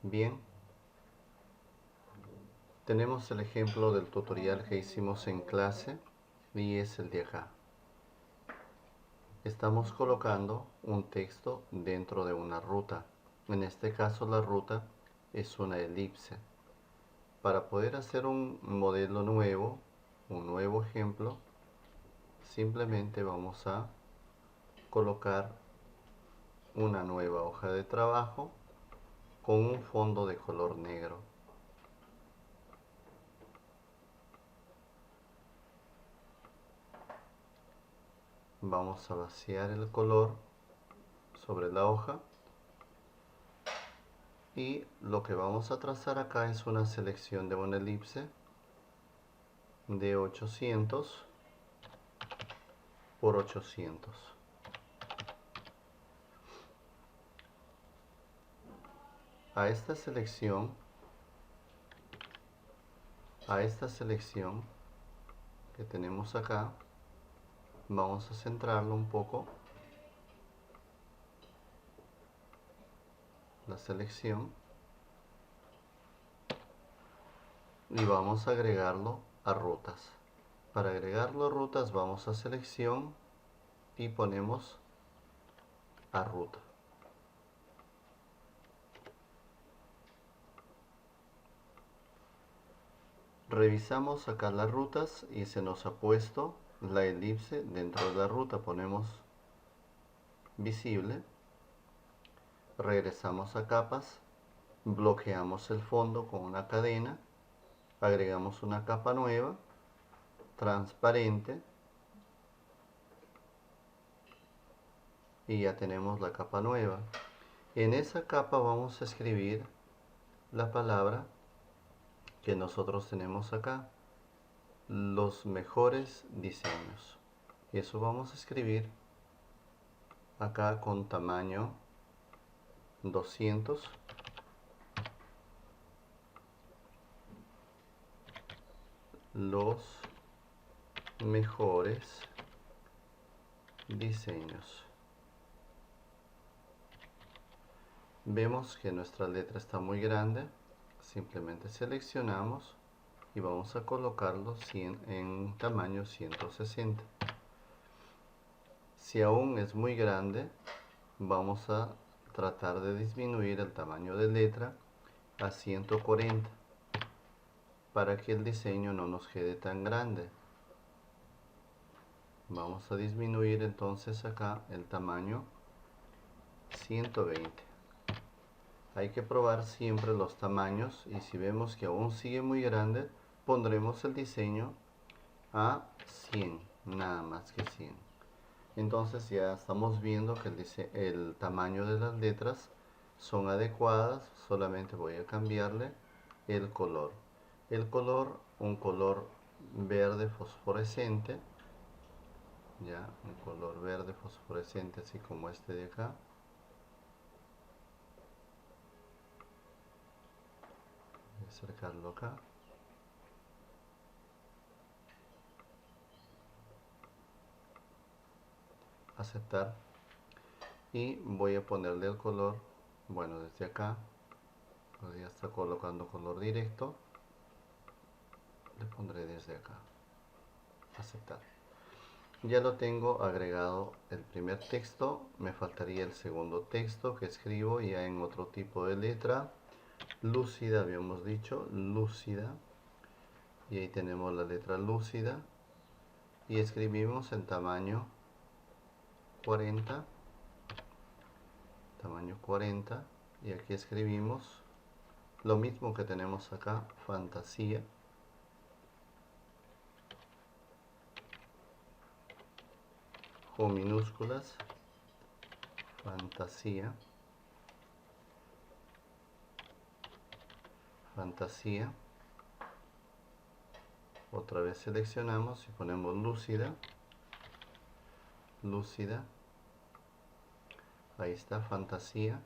Bien, tenemos el ejemplo del tutorial que hicimos en clase y es el de acá. Estamos colocando un texto dentro de una ruta. En este caso la ruta es una elipse. Para poder hacer un modelo nuevo, un nuevo ejemplo, simplemente vamos a colocar una nueva hoja de trabajo con un fondo de color negro. Vamos a vaciar el color sobre la hoja y lo que vamos a trazar acá es una selección de una elipse de 800 por 800. A esta selección que tenemos acá, vamos a centrarlo un poco, la selección, y vamos a agregarlo a rutas. Para agregarlo a rutas vamos a selección y ponemos a ruta. Revisamos acá las rutas y se nos ha puesto la elipse dentro de la ruta. Ponemos visible, regresamos a capas, bloqueamos el fondo con una cadena, agregamos una capa nueva, transparente, y ya tenemos la capa nueva. En esa capa vamos a escribir la palabra que nosotros tenemos acá, los mejores diseños. Y eso vamos a escribir acá con tamaño 200, los mejores diseños. Vemos que nuestra letra está muy grande, simplemente seleccionamos y vamos a colocarlo en tamaño 160. Si aún es muy grande, vamos a tratar de disminuir el tamaño de letra a 140 para que el diseño no nos quede tan grande. Vamos a disminuir entonces acá el tamaño 120. Hay que probar siempre los tamaños y si vemos que aún sigue muy grande, pondremos el diseño a 100, nada más que 100. Entonces ya estamos viendo que el tamaño de las letras son adecuadas. Solamente voy a cambiarle el color. El color, un color verde fosforescente, ya, un color verde fosforescente así como este de acá. Voy a acercarlo acá. Aceptar. Y voy a ponerle el color, bueno, desde acá, pues ya está colocando color directo, le pondré desde acá, aceptar. Ya lo tengo agregado el primer texto, me faltaría el segundo texto que escribo ya en otro tipo de letra, lúcida habíamos dicho, lúcida, y ahí tenemos la letra lúcida, y escribimos en tamaño 40, y aquí escribimos lo mismo que tenemos acá, fantasía, con minúsculas, fantasía, fantasía. Otra vez seleccionamos y ponemos lúcida, lúcida. Ahí está, fantasía.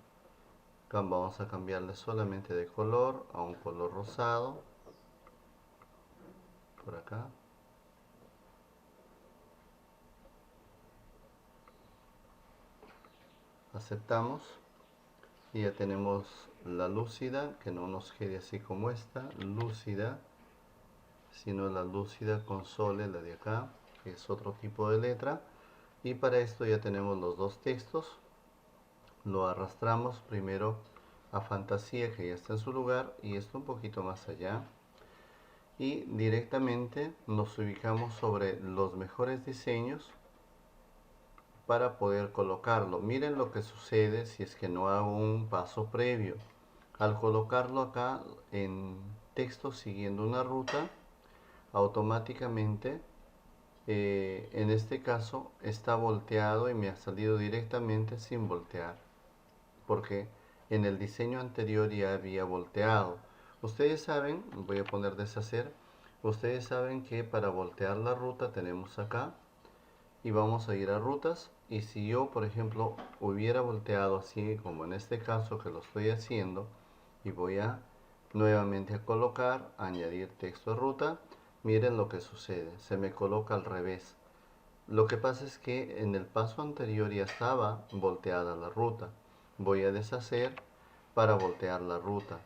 Vamos a cambiarle solamente de color a un color rosado. Por acá. Aceptamos. Y ya tenemos la lúcida, que no nos quede así como esta, lúcida, sino la lúcida con sole, la de acá, que es otro tipo de letra. Y para esto ya tenemos los dos textos. Lo arrastramos primero a fantasía, que ya está en su lugar, y esto un poquito más allá. Y directamente nos ubicamos sobre los mejores diseños para poder colocarlo. Miren lo que sucede si es que no hago un paso previo. Al colocarlo acá en texto siguiendo una ruta, automáticamente en este caso está volteado y me ha salido directamente sin voltear, porque en el diseño anterior ya había volteado. Ustedes saben, voy a poner deshacer, ustedes saben que para voltear la ruta tenemos acá y vamos a ir a rutas. Y si yo por ejemplo hubiera volteado así como en este caso que lo estoy haciendo, y voy a nuevamente a colocar, añadir texto a ruta, miren lo que sucede, se me coloca al revés. Lo que pasa es que en el paso anterior ya estaba volteada la ruta. Voy a deshacer para voltear la ruta.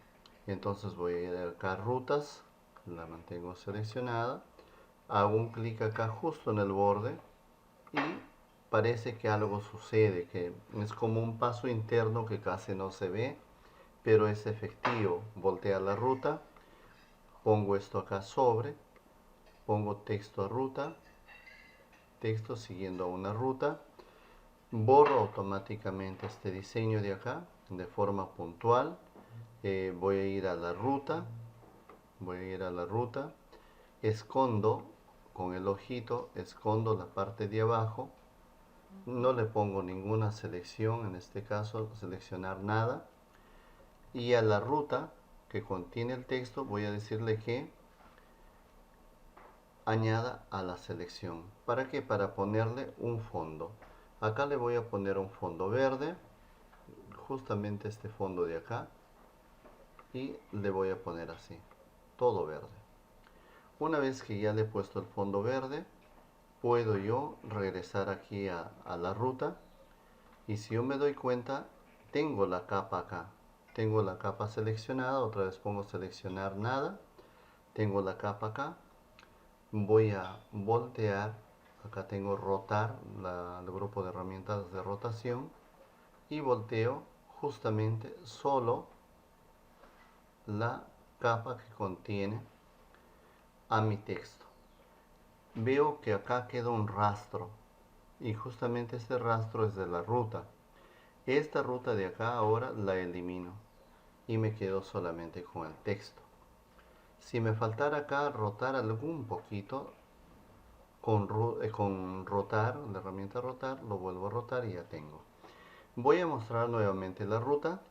Entonces voy a ir acá a rutas, la mantengo seleccionada, hago un clic acá justo en el borde y parece que algo sucede, que es como un paso interno que casi no se ve, pero es efectivo. Voltear la ruta, pongo esto acá sobre, pongo texto a ruta, texto siguiendo una ruta, borro automáticamente este diseño de acá de forma puntual. Voy a ir a la ruta, voy a ir a la ruta, escondo con el ojito, escondo la parte de abajo, no le pongo ninguna selección, en este caso seleccionar nada, y a la ruta que contiene el texto voy a decirle que añada a la selección. ¿Para qué? Para ponerle un fondo. Acá le voy a poner un fondo verde, justamente este fondo de acá, y le voy a poner así, todo verde. Una vez que ya le he puesto el fondo verde, puedo yo regresar aquí a la ruta, y si yo me doy cuenta, tengo la capa acá, tengo la capa seleccionada, otra vez pongo seleccionar nada, tengo la capa acá, voy a voltear, acá tengo rotar, el grupo de herramientas de rotación, y volteo justamente solo la capa que contiene a mi texto. Veo que acá queda un rastro y justamente este rastro es de la ruta. Esta ruta de acá ahora la elimino y me quedo solamente con el texto. Si me faltara acá rotar algún poquito, con rotar, la herramienta rotar, lo vuelvo a rotar y ya tengo. Voy a mostrar nuevamente la ruta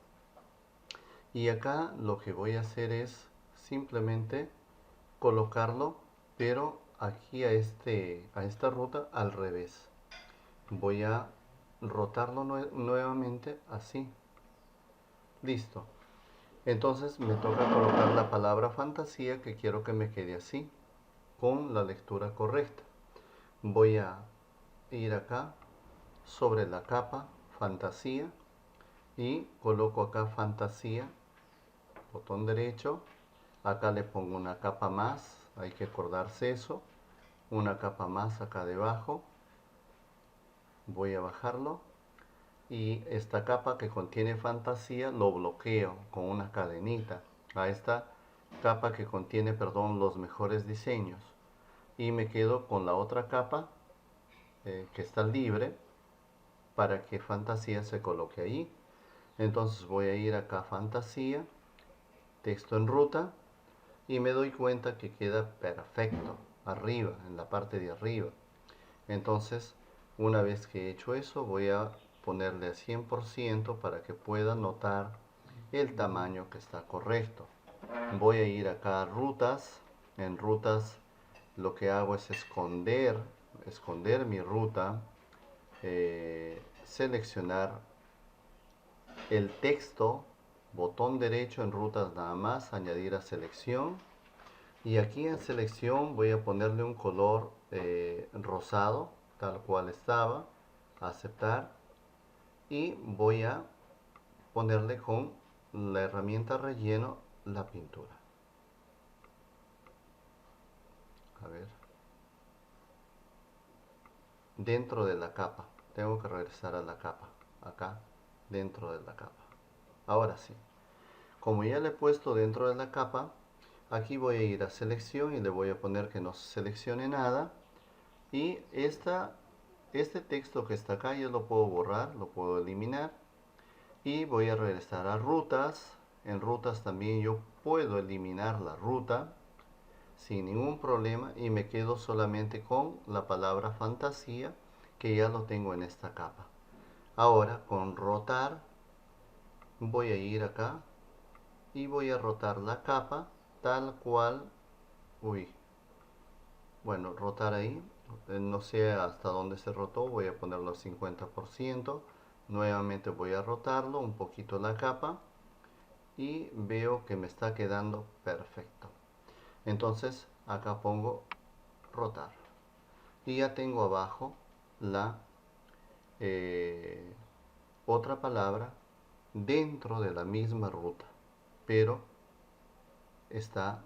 y acá lo que voy a hacer es simplemente colocarlo, pero aquí a esta ruta al revés. Voy a rotarlo nuevamente así. Listo. Entonces me toca colocar la palabra fantasía, que quiero que me quede así, con la lectura correcta. Voy a ir acá sobre la capa fantasía y coloco acá fantasía, botón derecho. Acá le pongo una capa más, hay que acordarse eso, una capa más acá debajo. Voy a bajarlo y esta capa que contiene fantasía lo bloqueo con una cadenita a esta capa que contiene, perdón, los mejores diseños, y me quedo con la otra capa que está libre para que fantasía se coloque ahí. Entonces voy a ir acá a fantasía, texto en ruta, y me doy cuenta que queda perfecto arriba, en la parte de arriba. Entonces, una vez que he hecho eso, voy a ponerle a 100% para que pueda notar el tamaño que está correcto. Voy a ir acá a rutas. En rutas lo que hago es esconder mi ruta, seleccionar el texto, botón derecho en rutas nada más, añadir a selección. Y aquí en selección voy a ponerle un color rosado, tal cual estaba, aceptar, y voy a ponerle con la herramienta relleno la pintura. A ver. Dentro de la capa. Tengo que regresar a la capa. Acá, dentro de la capa. Ahora sí. Como ya le he puesto dentro de la capa, aquí voy a ir a selección y le voy a poner que no seleccione nada. Y este texto que está acá yo lo puedo borrar, lo puedo eliminar. Y voy a regresar a rutas. En rutas también yo puedo eliminar la ruta sin ningún problema y me quedo solamente con la palabra fantasía, que ya lo tengo en esta capa. Ahora con rotar voy a ir acá y voy a rotar la capa tal cual. Bueno, rotar ahí, no sé hasta dónde se rotó, voy a ponerlo al 50%. Nuevamente voy a rotarlo un poquito la capa y veo que me está quedando perfecto. Entonces acá pongo rotar y ya tengo abajo la otra palabra dentro de la misma ruta, pero está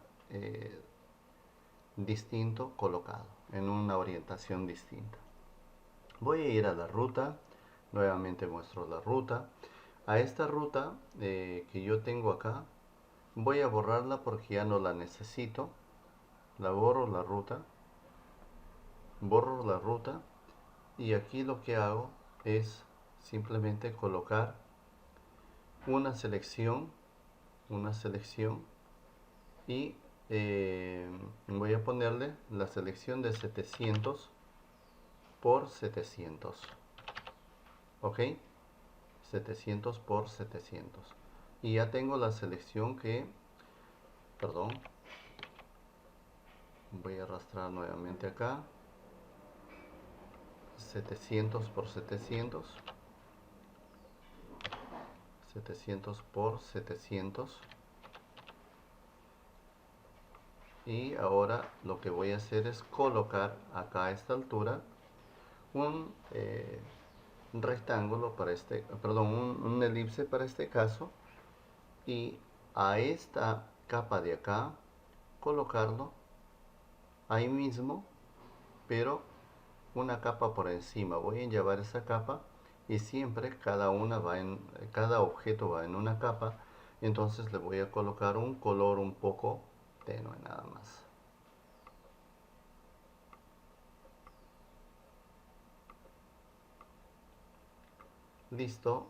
distinto colocado en una orientación distinta. Voy a ir a la ruta, nuevamente muestro la ruta. A esta ruta que yo tengo acá voy a borrarla porque ya no la necesito. La borro la ruta y aquí lo que hago es simplemente colocar una selección y voy a ponerle la selección de 700 por 700, ok, 700 por 700 y ya tengo la selección que, perdón, voy a arrastrar nuevamente acá, 700 por 700, 700 por 700. Y ahora lo que voy a hacer es colocar acá a esta altura un rectángulo para este, perdón, un elipse para este caso, y a esta capa de acá colocarlo ahí mismo, pero una capa por encima. Voy a llevar esa capa y siempre cada objeto va en una capa, entonces le voy a colocar un color un poco tenue nada más. Listo,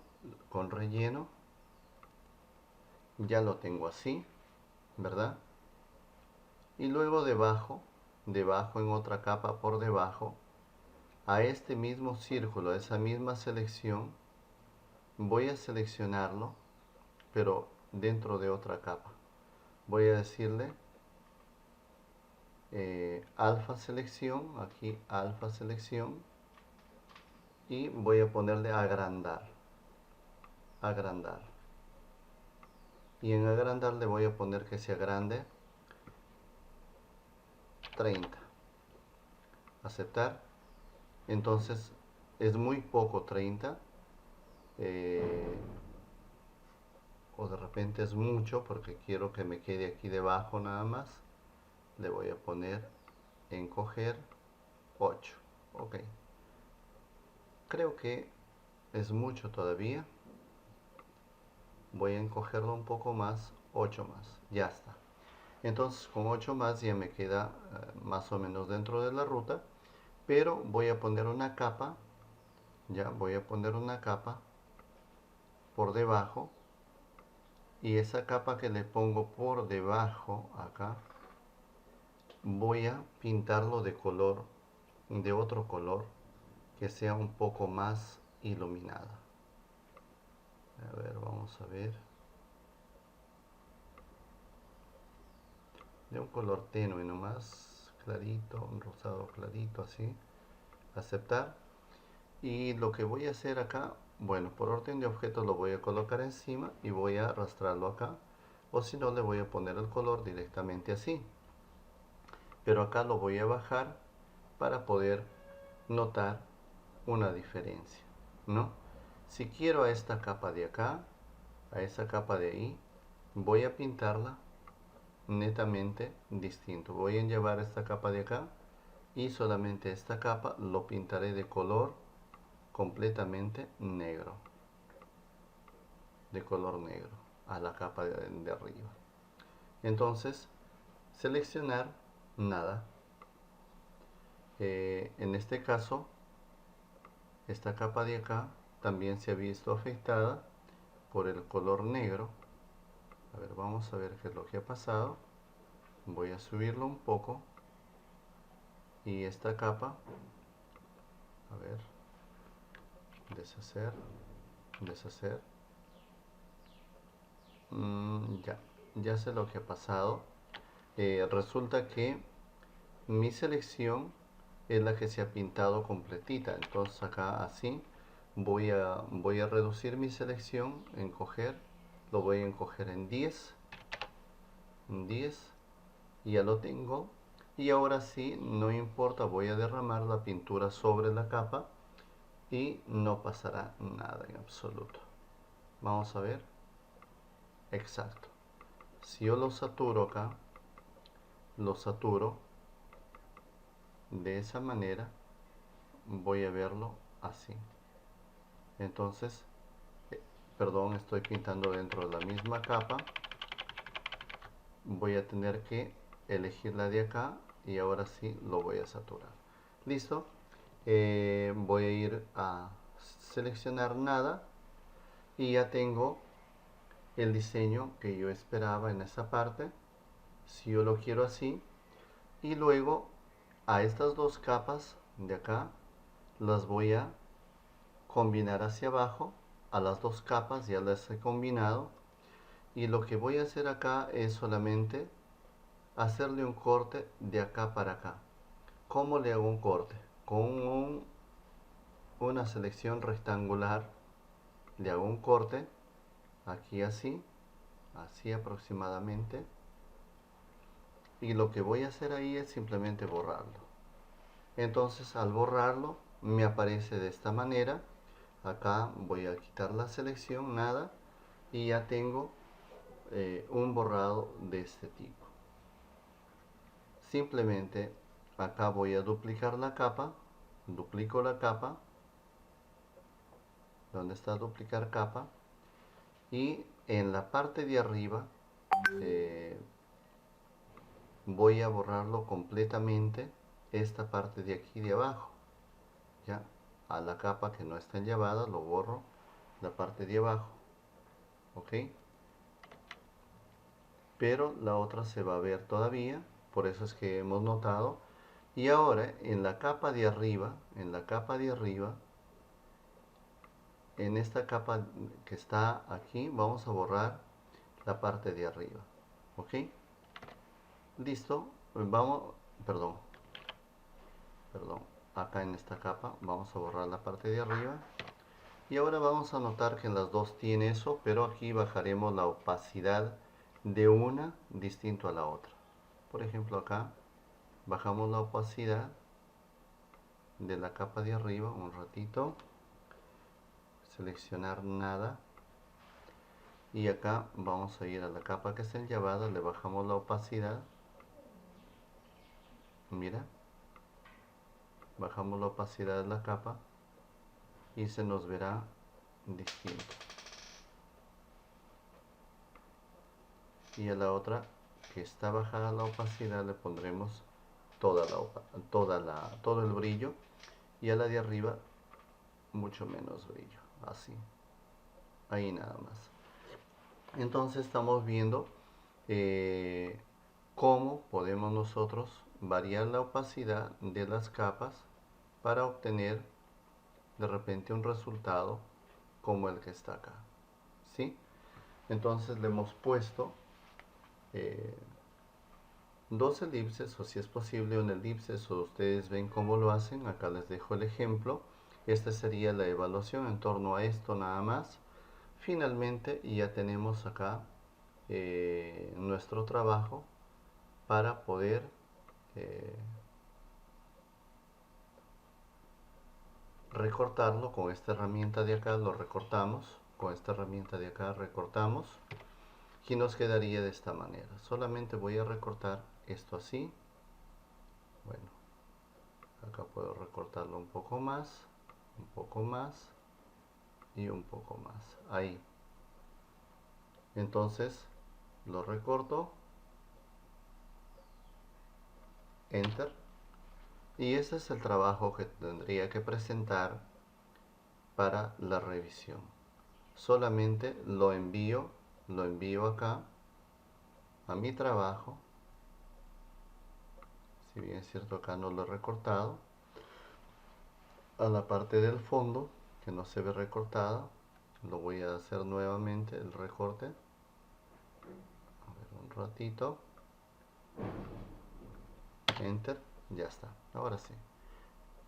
con relleno ya lo tengo así, ¿verdad? Y luego debajo en otra capa por debajo, a este mismo círculo, a esa misma selección, voy a seleccionarlo, pero dentro de otra capa. Voy a decirle alfa selección, aquí alfa selección, y voy a ponerle agrandar, agrandar. Y en agrandar le voy a poner que se agrande 30. Aceptar. Entonces es muy poco 30. O de repente es mucho porque quiero que me quede aquí debajo nada más. Le voy a poner encoger 8. Ok. Creo que es mucho todavía. Voy a encogerlo un poco más. 8 más. Ya está. Entonces con 8 más ya me queda más o menos dentro de la ruta. Pero voy a poner una capa. Ya voy a poner una capa por debajo. Y esa capa que le pongo por debajo acá, voy a pintarlo de color, de otro color que sea un poco más iluminada. A ver, vamos a ver. De un color tenue nomás, clarito, un rosado clarito así. Aceptar. Y lo que voy a hacer acá, bueno, por orden de objetos lo voy a colocar encima y voy a arrastrarlo acá. O si no, le voy a poner el color directamente así. Pero acá lo voy a bajar para poder notar una diferencia, ¿no? Si quiero a esta capa de acá, a esa capa de ahí, voy a pintarla netamente distinto. Voy a llevar esta capa de acá y solamente esta capa lo pintaré de color completamente negro, de color negro a la capa de arriba. Entonces seleccionar nada. En este caso esta capa de acá también se ha visto afectada por el color negro. A ver, vamos a ver qué es lo que ha pasado. Voy a subirlo un poco y esta capa, a ver, deshacer, deshacer. Ya sé lo que ha pasado. Resulta que mi selección es la que se ha pintado completita. Entonces acá así voy a reducir mi selección, encoger, lo voy a encoger en 10, y ya lo tengo. Y ahora sí, no importa, voy a derramar la pintura sobre la capa y no pasará nada en absoluto. Vamos a ver. Exacto. Si yo lo saturo acá, lo saturo de esa manera, voy a verlo así. Entonces, perdón, estoy pintando dentro de la misma capa. Voy a tener que elegir la de acá y ahora sí lo voy a saturar. Listo. Voy a ir a seleccionar nada y ya tengo el diseño que yo esperaba en esta parte. Si yo lo quiero así, y luego a estas dos capas de acá las voy a combinar hacia abajo. A las dos capas ya las he combinado y lo que voy a hacer acá es solamente hacerle un corte de acá para acá. ¿Cómo le hago un corte? Con una selección rectangular le hago un corte aquí así, así aproximadamente, y lo que voy a hacer ahí es simplemente borrarlo. Entonces al borrarlo me aparece de esta manera. Acá voy a quitar la selección, nada, y ya tengo un borrado de este tipo. Simplemente acá voy a duplicar la capa, duplico la capa, donde está duplicar capa, y en la parte de arriba eh, voy a borrarlo completamente, esta parte de aquí de abajo, ya, a la capa que no está llevada lo borro la parte de abajo, ok, pero la otra se va a ver todavía, por eso es que hemos notado. Y ahora en la capa de arriba, en esta capa que está aquí, vamos a borrar la parte de arriba, ok, listo. Vamos, perdón, acá en esta capa vamos a borrar la parte de arriba. Y ahora vamos a notar que en las dos tiene eso, pero aquí bajaremos la opacidad de una distinto a la otra. Por ejemplo, acá bajamos la opacidad de la capa de arriba un ratito, seleccionar nada, y acá vamos a ir a la capa que está llevada, le bajamos la opacidad, mira, bajamos la opacidad de la capa y se nos verá distinto. Y a la otra que está bajada la opacidad le pondremos todo el brillo, y a la de arriba mucho menos brillo, así, ahí nada más. Entonces estamos viendo cómo podemos nosotros variar la opacidad de las capas para obtener de repente un resultado como el que está acá, ¿sí? Entonces le hemos puesto eh, dos elipses, o si es posible un elipses, o ustedes ven cómo lo hacen. Acá les dejo el ejemplo. Esta sería la evaluación en torno a esto nada más. Finalmente ya tenemos acá nuestro trabajo para poder eh, recortarlo con esta herramienta de acá. Lo recortamos con esta herramienta de acá recortamos y nos quedaría de esta manera. Solamente voy a recortar esto así. Bueno, acá puedo recortarlo un poco más y un poco más. Ahí. Entonces lo recorto, enter, y ese es el trabajo que tendría que presentar para la revisión. Solamente lo envío acá a mi trabajo. Si bien es cierto, acá no lo he recortado, a la parte del fondo que no se ve recortada, lo voy a hacer nuevamente el recorte. A ver, un ratito, enter, ya está. Ahora sí,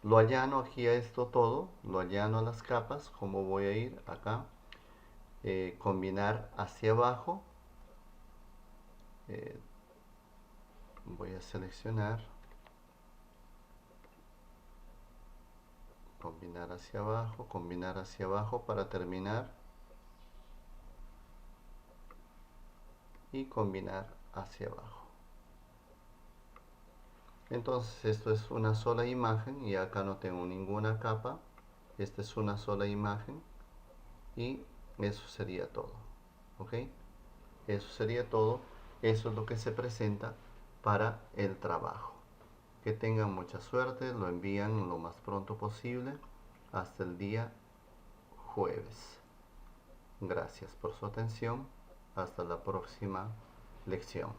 lo allano aquí a esto todo, lo allano a las capas. Como voy a ir acá, combinar hacia abajo, voy a seleccionar combinar hacia abajo para terminar, y combinar hacia abajo. Entonces esto es una sola imagen y acá no tengo ninguna capa. Esta es una sola imagen y eso sería todo. ¿Ok? Eso sería todo. Eso es lo que se presenta para el trabajo. Que tengan mucha suerte, lo envían lo más pronto posible hasta el día jueves. Gracias por su atención. Hasta la próxima lección.